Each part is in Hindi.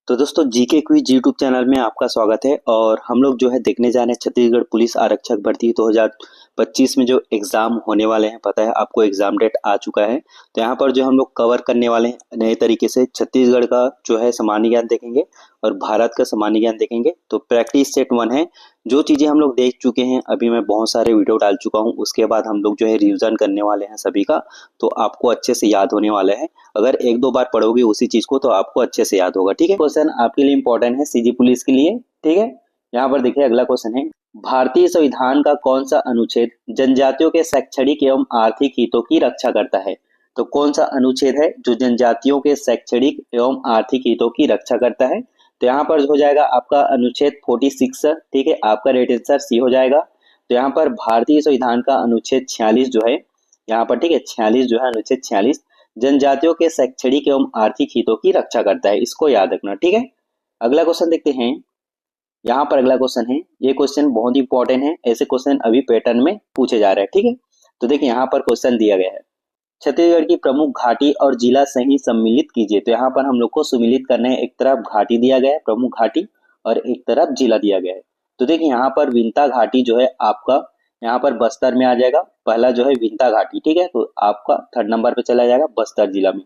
तो दोस्तों जीके क्विज यूट्यूब चैनल में आपका स्वागत है। और हम लोग जो है देखने जा रहे हैं छत्तीसगढ़ पुलिस आरक्षक भर्ती 2025 में जो एग्जाम होने वाले हैं। पता है आपको एग्जाम डेट आ चुका है। तो यहाँ पर जो हम लोग कवर करने वाले हैं नए तरीके से छत्तीसगढ़ का जो है सामान्य ज्ञान देखेंगे और भारत का सामान्य ज्ञान देखेंगे। तो प्रैक्टिस सेट 1 है, जो चीजें हम लोग देख चुके हैं अभी मैं बहुत सारे वीडियो डाल चुका हूँ। उसके बाद हम लोग जो है रिविजन करने वाले हैं सभी का, तो आपको अच्छे से याद होने वाला है। अगर एक दो बार पढ़ोगे उसी चीज को तो आपको अच्छे से याद होगा। ठीक है, क्वेश्चन आपके लिए इंपॉर्टेंट है सीजी पुलिस के लिए। ठीक है, यहाँ पर देखिए अगला क्वेश्चन है, भारतीय संविधान का कौन सा अनुच्छेद जनजातियों के शैक्षणिक एवं आर्थिक हितों की रक्षा करता है? तो कौन सा अनुच्छेद है जो जनजातियों के शैक्षणिक एवं आर्थिक हितों की रक्षा करता है? तो यहाँ पर हो जाएगा आपका अनुच्छेद 46। ठीक है, आपका राइट आंसर सी हो जाएगा। तो यहाँ पर भारतीय संविधान का अनुच्छेद 46 जो है यहाँ पर, ठीक है 46 जो है अनुच्छेद 46 जनजातियों के शैक्षणिक एवं आर्थिक हितों की रक्षा करता है। इसको याद रखना। ठीक है, अगला क्वेश्चन देखते हैं। यहाँ पर अगला क्वेश्चन है, ये क्वेश्चन बहुत इंपॉर्टेंट है। ऐसे क्वेश्चन अभी पैटर्न में पूछे जा रहे हैं। ठीक है, तो देखिए यहाँ पर क्वेश्चन दिया गया है, छत्तीसगढ़ की प्रमुख घाटी और जिला सही सम्मिलित कीजिए। तो यहाँ पर हम लोग को सम्मिलित करना है। एक तरफ घाटी दिया गया है प्रमुख घाटी और एक तरफ जिला दिया गया है। तो देखिए यहाँ पर विंता घाटी जो है आपका यहाँ पर बस्तर में आ जाएगा। पहला जो है विंता घाटी, ठीक है, तो आपका 3rd नंबर पे चला जाएगा बस्तर जिला में।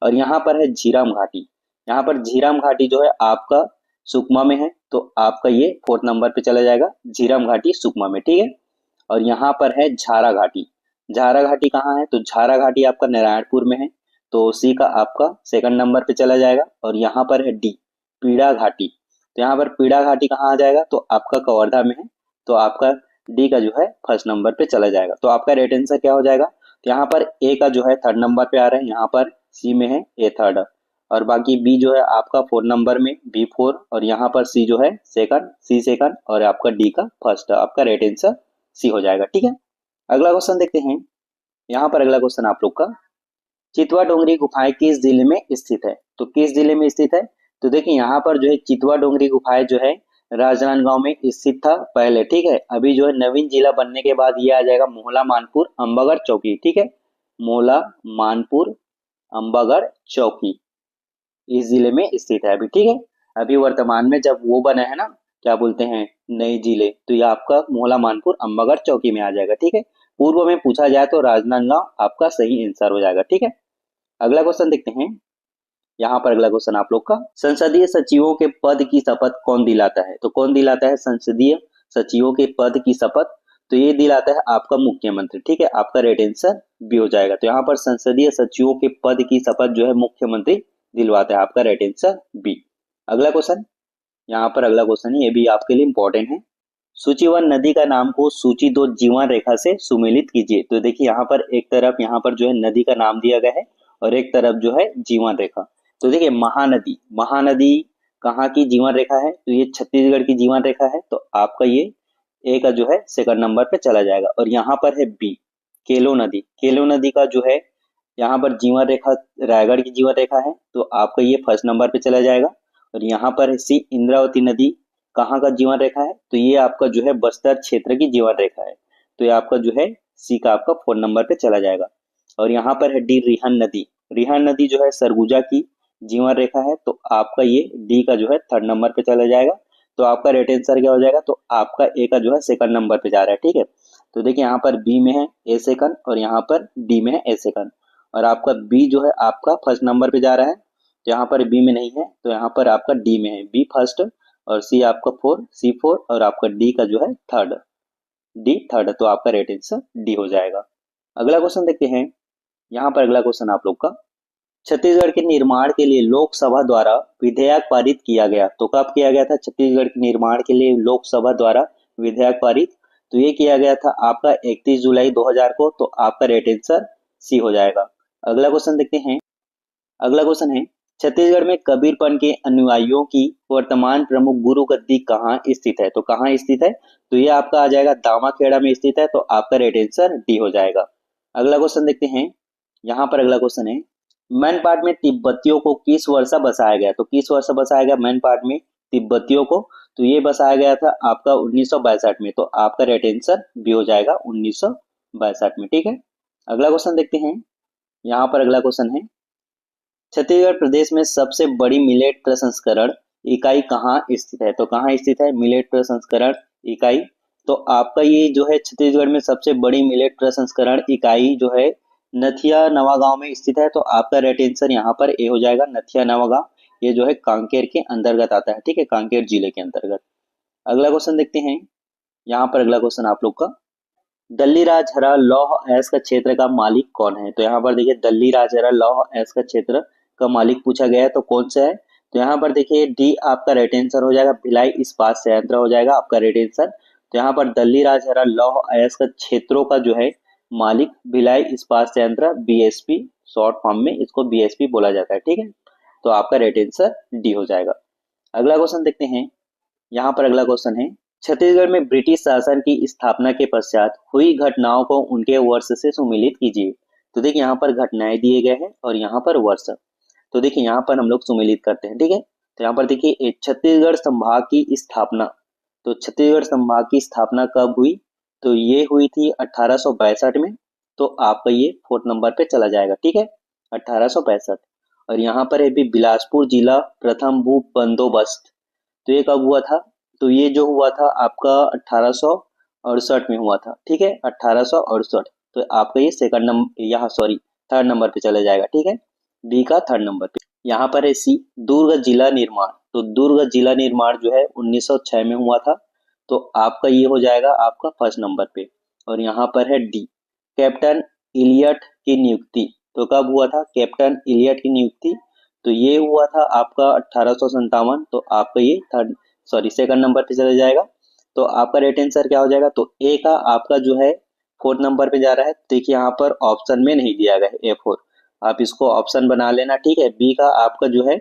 और यहाँ पर है झीरम घाटी। यहाँ पर झीरम घाटी जो है आपका सुकमा में है, तो आपका ये 4th नंबर पे चला जाएगा झीरम घाटी सुकमा में। ठीक है, और यहाँ पर है झारा घाटी। झारा घाटी कहाँ है? तो झारा घाटी आपका नारायणपुर में है, तो सी का आपका 2nd नंबर पे चला जाएगा। और यहाँ पर है डी पीड़ा घाटी। तो यहाँ पर पीड़ा घाटी कहाँ आ जाएगा? तो आपका कवर्धा में है, तो आपका डी का जो है 1st नंबर पे चला जाएगा। तो आपका राइट आंसर क्या हो जाएगा? तो यहाँ पर ए का जो है 3rd नंबर पे आ रहा है, यहाँ पर सी में है ए 3rd, और बाकी बी जो है आपका 4 नंबर में बी 4, और यहाँ पर सी जो है 2nd सी 2nd, और आपका डी का 1st। आपका राइट आंसर सी हो जाएगा। ठीक है, अगला क्वेश्चन देखते हैं। यहाँ पर अगला क्वेश्चन आप लोग का, चितवा डोंगरी गुफाएं किस जिले में स्थित है? तो किस जिले में स्थित है? तो देखिए यहाँ पर जो है चितवा डोंगरी गुफाएं जो है राजनांदगांव में स्थित था पहले। ठीक है, अभी जो है नवीन जिला बनने के बाद ये आ जाएगा मोहला मानपुर अंबागढ़ चौकी। ठीक है, मोहला मानपुर अंबागढ़ चौकी इस जिले में स्थित है अभी। ठीक है, अभी वर्तमान में जब वो बना है ना, क्या बोलते हैं, नए जिले, तो ये आपका मोहला मानपुर अंबागढ़ चौकी में आ जाएगा। ठीक है, पूर्व में पूछा जाए तो राजनांदगांव आपका सही आंसर हो जाएगा। ठीक है, अगला क्वेश्चन देखते हैं। यहाँ पर अगला क्वेश्चन आप लोग का, संसदीय सचिवों के पद की शपथ कौन दिलाता है? तो कौन दिलाता है संसदीय सचिवों के पद की शपथ? तो ये दिलाता है आपका मुख्यमंत्री। ठीक है, आपका राइट आंसर बी हो जाएगा। तो यहाँ पर संसदीय सचिवों के पद की शपथ जो है मुख्यमंत्री दिलवाता है। आपका राइट आंसर बी। अगला क्वेश्चन, यहाँ पर अगला क्वेश्चन है, ये भी आपके लिए इंपॉर्टेंट है। सूचीवन नदी का नाम को सूची 2 जीवन रेखा से सुमेलित कीजिए। तो देखिए यहाँ पर एक तरफ यहाँ पर जो है नदी का नाम दिया गया है और एक तरफ जो है जीवन रेखा। तो देखिए महानदी, महानदी कहाँ की जीवन रेखा है? तो ये छत्तीसगढ़ की जीवन रेखा है, तो आपका ये ए का जो है 2nd नंबर पे चला जाएगा। और यहाँ पर है बी केलो नदी। केलो नदी का जो है यहाँ पर जीवन रेखा रायगढ़ की जीवन रेखा है, तो आपका ये 1st नंबर पे चला जाएगा। और यहाँ पर है सी इंद्रावती नदी, कहाँ का जीवन रेखा है? तो ये आपका जो है बस्तर क्षेत्र की जीवन रेखा है, तो ये आपका जो है सी का आपका 4 नंबर पे चला जाएगा। और यहाँ पर है डी रिहन नदी। रिहन नदी जो है सरगुजा की जीवन रेखा है, तो आपका ये डी का जो है 3rd नंबर पे चला जाएगा। तो आपका राइट आंसर क्या हो जाएगा? तो आपका ए का जो है 2nd नंबर पे जा रहा है। ठीक है, तो देखिए यहाँ पर बी में है ए 2nd और यहाँ पर डी में है ए 2nd, और आपका बी जो है आपका 1st नंबर पे जा रहा है। तो यहाँ पर बी में नहीं है, तो यहाँ पर आपका डी में है, बी 1st और सी आपका 4 सी 4, और आपका डी का जो है 3rd डी 3rd। तो आपका राइट आंसर डी हो जाएगा। अगला क्वेश्चन देखते हैं। यहाँ पर अगला क्वेश्चन आप लोग का, छत्तीसगढ़ के निर्माण के लिए लोकसभा द्वारा विधेयक पारित किया गया। तो कब किया गया था छत्तीसगढ़ के निर्माण के लिए लोकसभा द्वारा विधेयक पारित? तो ये किया गया था आपका 31 जुलाई 2000 को। तो आपका राइट आंसर सी हो जाएगा। अगला क्वेश्चन देखते हैं। अगला क्वेश्चन है, छत्तीसगढ़ में कबीरपंथ के अनुयायियों की वर्तमान प्रमुख गुरु गद्दी कहाँ स्थित है? तो कहाँ स्थित है? तो ये आपका आ जाएगा दामाखेड़ा में स्थित है, तो आपका राइट आंसर डी हो जाएगा। अगला क्वेश्चन देखते हैं। यहाँ पर अगला क्वेश्चन है, मैनपाट में तिब्बतियों को किस वर्ष बसाया गया? तो किस वर्ष बसाया गया मैनपाट में तिब्बतियों को? तो ये बसाया गया था आपका 1962 में, तो आपका राइट आंसर बी हो जाएगा 1962 में। ठीक है, अगला क्वेश्चन देखते हैं। यहाँ पर अगला क्वेश्चन है, छत्तीसगढ़ प्रदेश में सबसे बड़ी मिलेट प्रसंस्करण इकाई कहाँ स्थित है? तो कहाँ स्थित है मिलेट प्रसंस्करण इकाई? तो आपका ये जो है छत्तीसगढ़ में सबसे बड़ी मिलेट प्रसंस्करण इकाई जो है नथिया नवा गांव में स्थित है। तो आपका राइट आंसर यहाँ पर ए हो जाएगा, नथिया नवा गांव। ये जो है कांकेर के अंतर्गत आता है, ठीक है, कांकेर जिले के अंतर्गत। अगला क्वेश्चन देखते हैं। यहाँ पर अगला क्वेश्चन आप लोग का, दल्ली राजहरा लौह अयस्क का क्षेत्र का मालिक कौन है? तो यहाँ पर देखिए दल्ली राजहरा लौह अयस्क का क्षेत्र का मालिक पूछा गया है, तो कौन सा है? तो यहाँ पर देखिए डी आपका राइट आंसर हो जाएगा, भिलाई इस्पात संयंत्र हो जाएगा आपका राइट आंसर। तो यहाँ पर दल्ली राजहरा लौह अयस्क क्षेत्रों का जो है मालिक भिलाई इस्पात संयंत्र, बीएसपी शॉर्ट फॉर्म में इसको बीएसपी बोला जाता है, ठीक है। तो आपका राइट आंसर डी हो जाएगा। अगला क्वेश्चन देखते हैं। यहाँ पर अगला क्वेश्चन है, छत्तीसगढ़ में ब्रिटिश शासन की स्थापना के पश्चात हुई घटनाओं को उनके वर्ष से सुमेलित कीजिए। तो देखिए यहाँ पर घटनाएं दिए गए हैं और यहाँ पर वर्ष। तो देखिए यहाँ पर हम लोग सुमेलित करते हैं, ठीक है। तो यहाँ पर देखिए छत्तीसगढ़ संभाग की स्थापना, तो छत्तीसगढ़ संभाग की स्थापना कब हुई? तो ये हुई थी 1862 में। तो आपका ये 4th नंबर पे चला जाएगा, ठीक है, 1862। और यहाँ पर है भी बिलासपुर जिला प्रथम भू बंदोबस्त, तो ये कब हुआ था? तो ये जो हुआ था आपका 1868 में हुआ था, ठीक है, 1868। तो आपका ये सेकंड नंबर, यहाँ सॉरी 3rd नंबर पे चला जाएगा, ठीक है, बी का 3rd नंबर पे। यहाँ पर है सी दुर्ग जिला निर्माण, तो दुर्ग जिला निर्माण जो है 1906 में हुआ था। तो आपका ये हो जाएगा आपका 1st नंबर पे। और यहाँ पर है डी कैप्टन इलियट की नियुक्ति, तो कब हुआ था कैप्टन इलियट की नियुक्ति? तो ये हुआ था आपका 1857। तो आपका ये सेकंड नंबर पे चला जाएगा। तो आपका राइट आंसर क्या हो जाएगा? तो ए का आपका जो है 4th नंबर पे जा रहा है। देखिए यहाँ पर ऑप्शन में नहीं दिया गया है A4, आप इसको ऑप्शन बना लेना, ठीक है। बी का आपका जो है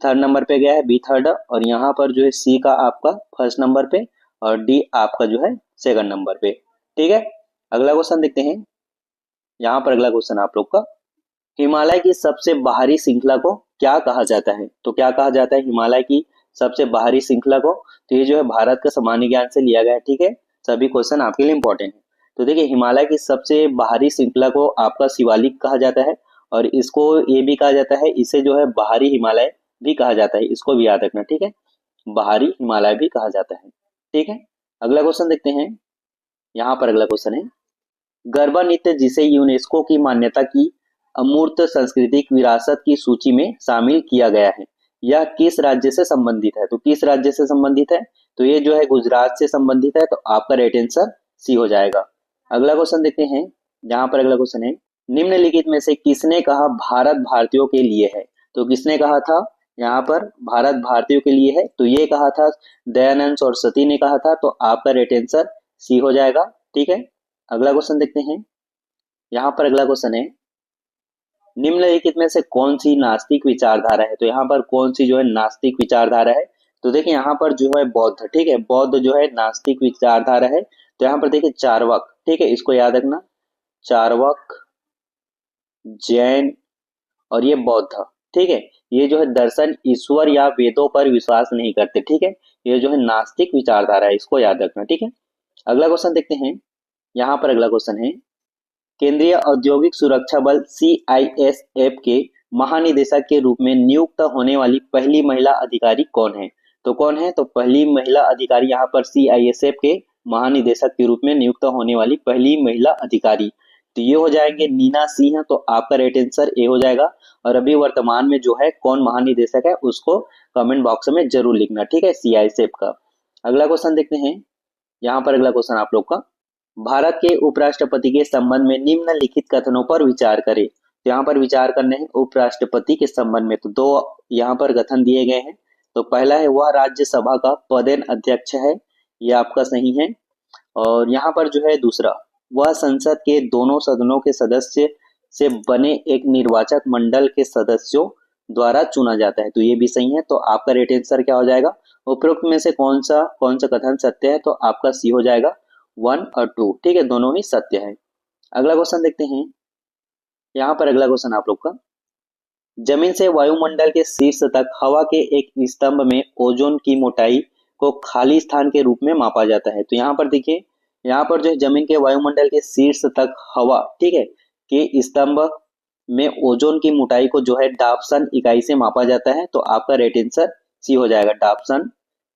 3rd नंबर पे गया है, बी 3rd। और यहाँ पर जो है सी का आपका 1st नंबर पे और डी आपका जो है 2nd नंबर पे, ठीक है। अगला क्वेश्चन देखते हैं। यहाँ पर अगला क्वेश्चन आप लोग का, हिमालय की सबसे बाहरी श्रृंखला को क्या कहा जाता है? तो क्या कहा जाता है हिमालय की सबसे बाहरी श्रृंखला को? तो ये जो है भारत का सामान्य ज्ञान से लिया गया है, ठीक है, सभी क्वेश्चन आपके लिए इंपॉर्टेंट है। तो देखिए हिमालय की सबसे बाहरी श्रृंखला को आपका शिवालिक कहा जाता है, और इसको ये भी कहा जाता है, इसे जो है बाहरी हिमालय भी कहा जाता है, इसको भी याद रखना, ठीक है, बाहरी हिमालय भी कहा जाता है, ठीक है। अगला क्वेश्चन देखते हैं। यहाँ पर अगला क्वेश्चन है, गरबा नृत्य जिसे यूनेस्को की मान्यता की अमूर्त सांस्कृतिक विरासत की सूची में शामिल किया गया है, यह किस राज्य से संबंधित है? तो किस राज्य से संबंधित है? तो ये जो है गुजरात से संबंधित है। तो आपका राइट आंसर सी हो जाएगा। अगला क्वेश्चन देखते हैं। यहाँ पर अगला क्वेश्चन है, निम्नलिखित में से किसने कहा भारत भारतीयों के लिए है? तो किसने कहा था यहाँ पर भारत भारतीयों के लिए है? तो ये कहा था दयानंद सरस्वती ने कहा था। तो आपका राइट आंसर सी हो जाएगा, ठीक है। अगला क्वेश्चन देखते हैं। यहाँ पर अगला क्वेश्चन है, निम्नलिखित में से कौन सी नास्तिक विचारधारा है? तो यहाँ पर कौन सी जो है नास्तिक विचारधारा है? तो देखिए यहाँ पर जो है बौद्ध, ठीक है, बौद्ध जो है नास्तिक विचारधारा है। तो यहाँ पर देखिए चार्वाक, ठीक है, इसको याद रखना, चार्वाक, जैन और ये बौद्ध, ठीक है, ये जो है दर्शन ईश्वर या वेदों पर विश्वास नहीं करते, ठीक है, ये जो है नास्तिक विचारधारा है, इसको याद रखना, ठीक है। अगला क्वेश्चन देखते हैं। यहाँ पर अगला क्वेश्चन है, केंद्रीय औद्योगिक सुरक्षा बल CISF के महानिदेशक के रूप में नियुक्त होने वाली पहली महिला अधिकारी कौन है? तो कौन है? तो पहली महिला अधिकारी यहाँ पर CISF के महानिदेशक के रूप में नियुक्त होने वाली पहली महिला अधिकारी, तो ये हो जाएंगे नीना सिंह। तो आपका राइट आंसर ए हो जाएगा। और अभी वर्तमान में जो है कौन महानिदेशक है उसको कमेंट बॉक्स में जरूर लिखना, ठीक है, CISF का। अगला क्वेश्चन देखते हैं। यहाँ पर अगला क्वेश्चन आप लोग का, भारत के उपराष्ट्रपति के संबंध में निम्नलिखित कथनों पर विचार करें। तो यहाँ पर विचार करने हैं उपराष्ट्रपति के संबंध में। तो दो यहाँ पर कथन दिए गए हैं। तो पहला है वह राज्यसभा का पदेन अध्यक्ष है, ये आपका सही है। और यहाँ पर जो है दूसरा, वह संसद के दोनों सदनों के सदस्य से बने एक निर्वाचक मंडल के सदस्यों द्वारा चुना जाता है, तो ये भी सही है। तो आपका राइट आंसर क्या हो जाएगा? उपरोक्त में से कौन सा कथन सत्य है? तो आपका सी हो जाएगा 1 और 2, ठीक है, दोनों ही सत्य है। अगला क्वेश्चन देखते हैं। यहाँ पर अगला क्वेश्चन आप लोग का, जमीन से वायुमंडल के शीर्ष तक हवा के एक स्तंभ में ओजोन की मोटाई को खाली स्थान के रूप में मापा जाता है। तो यहाँ पर देखिए, यहाँ पर जो है जमीन के वायुमंडल के शीर्ष तक हवा, ठीक है, के स्तंभ में ओजोन की मोटाई को जो है डाप्सन इकाई से मापा जाता है, तो आपका राइट आंसर सी हो जाएगा। डाप्सन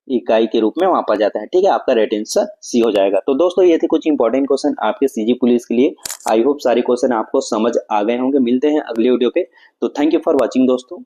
इकाई के रूप में मापा जाता है। ठीक है, आपका राइट आंसर सी हो जाएगा। तो दोस्तों ये थे कुछ इंपॉर्टेंट क्वेश्चन आपके सीजी पुलिस के लिए। आई होप सारे क्वेश्चन आपको समझ आ गए होंगे। मिलते हैं अगले वीडियो पे। तो थैंक यू फॉर वॉचिंग दोस्तों।